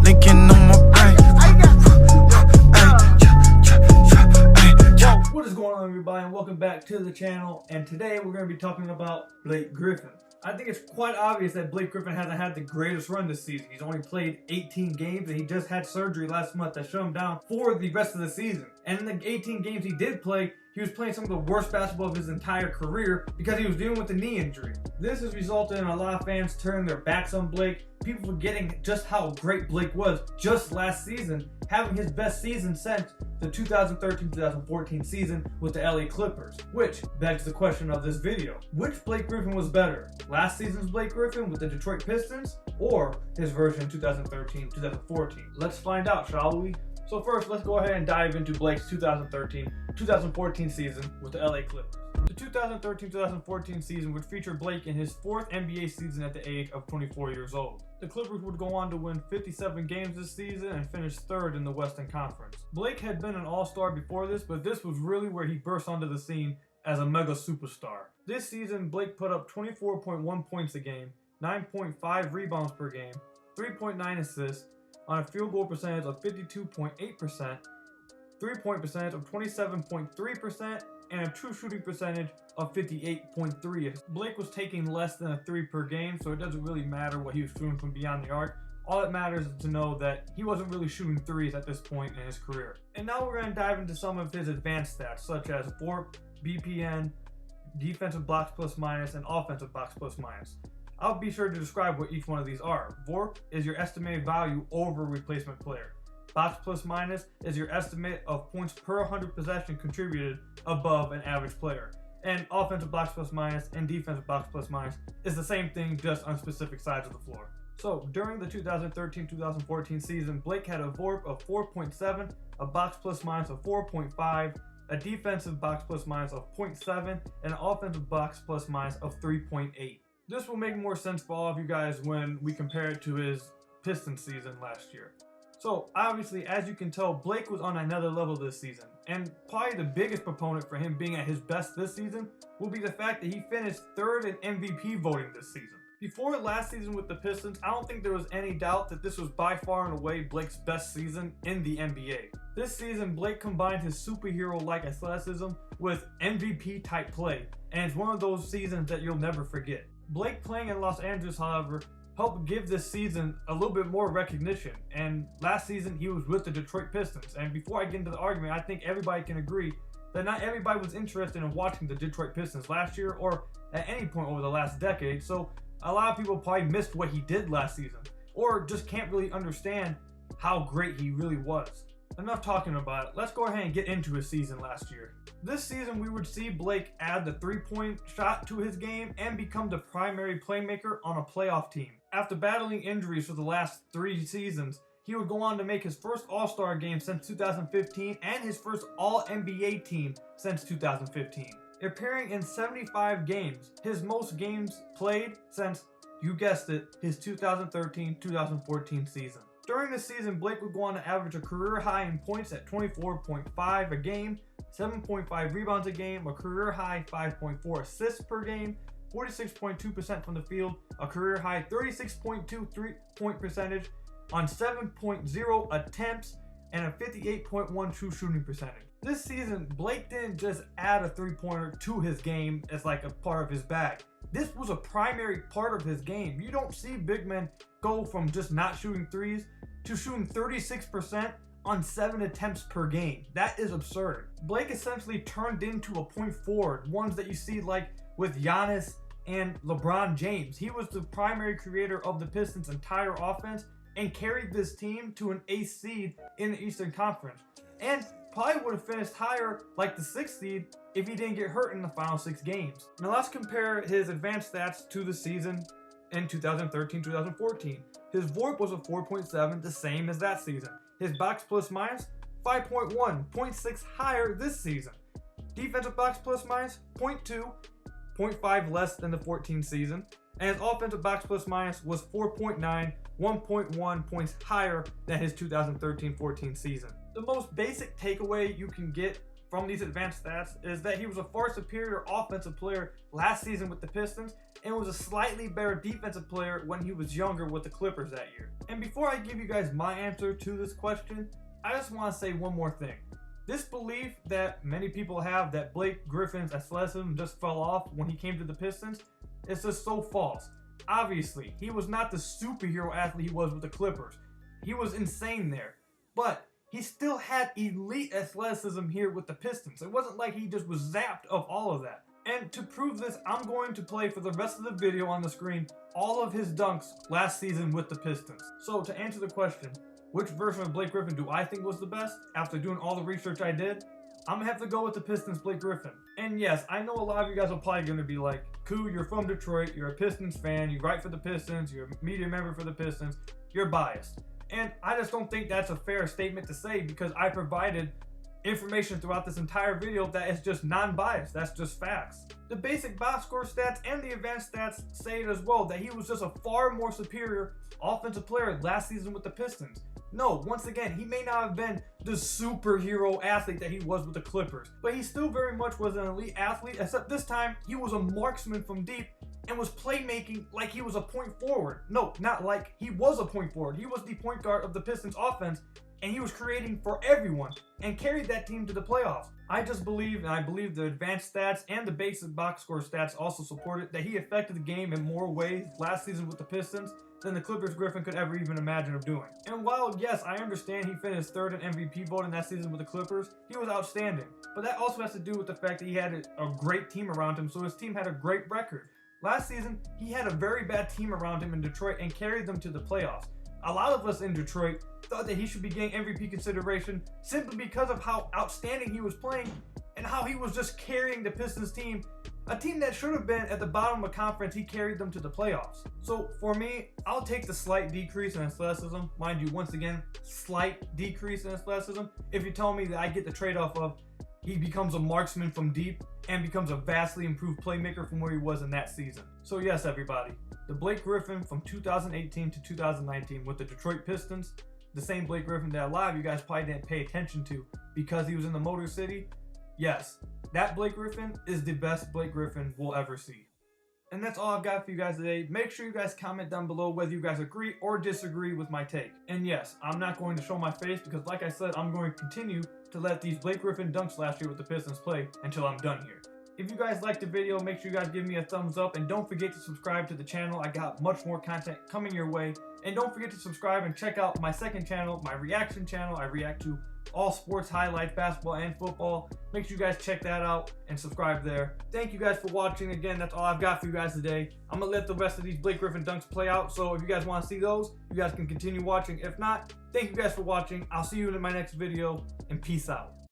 Linking on my brain. What is going on, everybody, and welcome back to the channel. And today we're going to be talking about Blake Griffin. I think it's quite obvious that Blake Griffin hasn't had the greatest run this season. He's only played 18 games, and he just had surgery last month that shut him down for the rest of the season. And in the 18 games he did play, he was playing some of the worst basketball of his entire career because he was dealing with a knee injury. This has resulted in a lot of fans turning their backs on Blake, people forgetting just how great Blake was just last season, having his best season since the 2013-2014 season with the LA Clippers. Which begs the question of this video. Which Blake Griffin was better? Last season's Blake Griffin with the Detroit Pistons or his version in 2013-2014? Let's find out, shall we? So first, let's go ahead and dive into Blake's 2013-2014 season with the LA Clippers. The 2013-2014 season would feature Blake in his fourth NBA season at the age of 24 years old. The Clippers would go on to win 57 games this season and finish third in the Western Conference. Blake had been an all-star before this, but this was really where he burst onto the scene as a mega superstar. This season, Blake put up 24.1 points a game, 9.5 rebounds per game, 3.9 assists, on a field goal percentage of 52.8%, 3-point percentage of 27.3%, and a true shooting percentage of 58.3%. Blake was taking less than a 3 per game, so it doesn't really matter what he was shooting from beyond the arc. All that matters is to know that he wasn't really shooting threes at this point in his career. And now we're going to dive into some of his advanced stats, such as VORP, BPN, defensive box plus minus, and offensive box plus minus. I'll be sure to describe what each one of these are. VORP is your estimated value over replacement player. Box plus minus is your estimate of points per 100 possession contributed above an average player. And offensive box plus minus and defensive box plus minus is the same thing, just on specific sides of the floor. So during the 2013-2014 season, Blake had a VORP of 4.7, a box plus minus of 4.5, a defensive box plus minus of 0.7, and an offensive box plus minus of 3.8. This will make more sense for all of you guys when we compare it to his Pistons season last year. So obviously, as you can tell, Blake was on another level this season, and probably the biggest proponent for him being at his best this season will be the fact that he finished third in MVP voting this season. Before last season with the Pistons, I don't think there was any doubt that this was by far and away Blake's best season in the NBA. This season, Blake combined his superhero-like athleticism with MVP-type play, and it's one of those seasons that you'll never forget. Blake playing in Los Angeles, however, helped give this season a little bit more recognition, and last season he was with the Detroit Pistons. And before I get into the argument, I think everybody can agree that not everybody was interested in watching the Detroit Pistons last year or at any point over the last decade, so a lot of people probably missed what he did last season, or just can't really understand how great he really was. Enough talking about it, let's go ahead and get into his season last year. This season we would see Blake add the 3-point shot to his game and become the primary playmaker on a playoff team. After battling injuries for the last 3 seasons, he would go on to make his first All-Star game since 2015 and his first All-NBA team since 2015. Appearing in 75 games, his most games played since, you guessed it, his 2013-2014 season. During the season, Blake would go on to average a career high in points at 24.5 a game, 7.5 rebounds a game, a career high 5.4 assists per game, 46.2% from the field, a career high 36.2 3-point percentage on 7.0 attempts, and a 58.1 true shooting percentage. This season, Blake didn't just add a 3-pointer to his game as like a part of his bag. This was a primary part of his game. You don't see big men go from just not shooting threes to shooting 36% on 7 attempts per game. That is absurd. Blake essentially turned into a point forward, ones that you see like with Giannis and LeBron James. He was the primary creator of the Pistons' entire offense and carried this team to an 8th seed in the Eastern Conference. And probably would have finished higher, like the 6th seed, if he didn't get hurt in the final 6 games. Now let's compare his advanced stats to the season in 2013-2014. His VORP was a 4.7, the same as that season. His box plus minus, 5.1, 0.6 higher this season. Defensive box plus minus, 0.2, 0.5 less than the 14 season. And his offensive box plus minus was 4.9, 1.1 points higher than his 2013-14 season. The most basic takeaway you can get from these advanced stats is that he was a far superior offensive player last season with the Pistons and was a slightly better defensive player when he was younger with the Clippers that year. And before I give you guys my answer to this question, I just want to say one more thing. This belief that many people have that Blake Griffin's athleticism just fell off when he came to the Pistons is just so false. Obviously, he was not the superhero athlete he was with the Clippers. He was insane there. But he still had elite athleticism here with the Pistons. It wasn't like he just was zapped of all of that. And to prove this, I'm going to play for the rest of the video on the screen all of his dunks last season with the Pistons. So to answer the question, which version of Blake Griffin do I think was the best? After doing all the research I did, I'm gonna have to go with the Pistons Blake Griffin. And yes, I know a lot of you guys are probably gonna be like, Koo, you're from Detroit, you're a Pistons fan, you write for the Pistons, you're a media member for the Pistons, you're biased. And I just don't think that's a fair statement to say because I provided information throughout this entire video that is just non-biased, that's just facts. The basic box score stats and the advanced stats say it as well, that he was just a far more superior offensive player last season with the Pistons. No, once again, he may not have been the superhero athlete that he was with the Clippers, but he still very much was an elite athlete, except this time he was a marksman from deep and was playmaking like he was a point forward. No, not like he was a point forward. He was the point guard of the Pistons offense, and he was creating for everyone and carried that team to the playoffs. I just believe, and I believe the advanced stats and the basic box score stats also supported that he affected the game in more ways last season with the Pistons than the Clippers Griffin could ever even imagine of doing. And while, yes, I understand he finished third in MVP voting that season with the Clippers, he was outstanding. But that also has to do with the fact that he had a great team around him, so his team had a great record. Last season, he had a very bad team around him in Detroit and carried them to the playoffs. A lot of us in Detroit thought that he should be getting MVP consideration simply because of how outstanding he was playing and how he was just carrying the Pistons team, a team that should have been at the bottom of the conference. He carried them to the playoffs. So for me, I'll take the slight decrease in athleticism. Mind you, once again, slight decrease in athleticism. If you tell me that I get the trade-off of he becomes a marksman from deep and becomes a vastly improved playmaker from where he was in that season. So yes, everybody, the Blake Griffin from 2018 to 2019 with the Detroit Pistons, the same Blake Griffin that a lot of you guys probably didn't pay attention to because he was in the Motor City. Yes, that Blake Griffin is the best Blake Griffin we'll ever see. And that's all I've got for you guys today. Make sure you guys comment down below whether you guys agree or disagree with my take. And yes, I'm not going to show my face because like I said, I'm going to continue to let these Blake Griffin dunks last year with the Pistons play until I'm done here. If you guys liked the video, make sure you guys give me a thumbs up and don't forget to subscribe to the channel. I got much more content coming your way. And don't forget to subscribe and check out my second channel, my reaction channel. I react to all sports highlights, basketball and football. Make sure you guys check that out and subscribe there. Thank you guys for watching. Again, that's all I've got for you guys today. I'm going to let the rest of these Blake Griffin dunks play out. So if you guys want to see those, you guys can continue watching. If not, thank you guys for watching. I'll see you in my next video and peace out.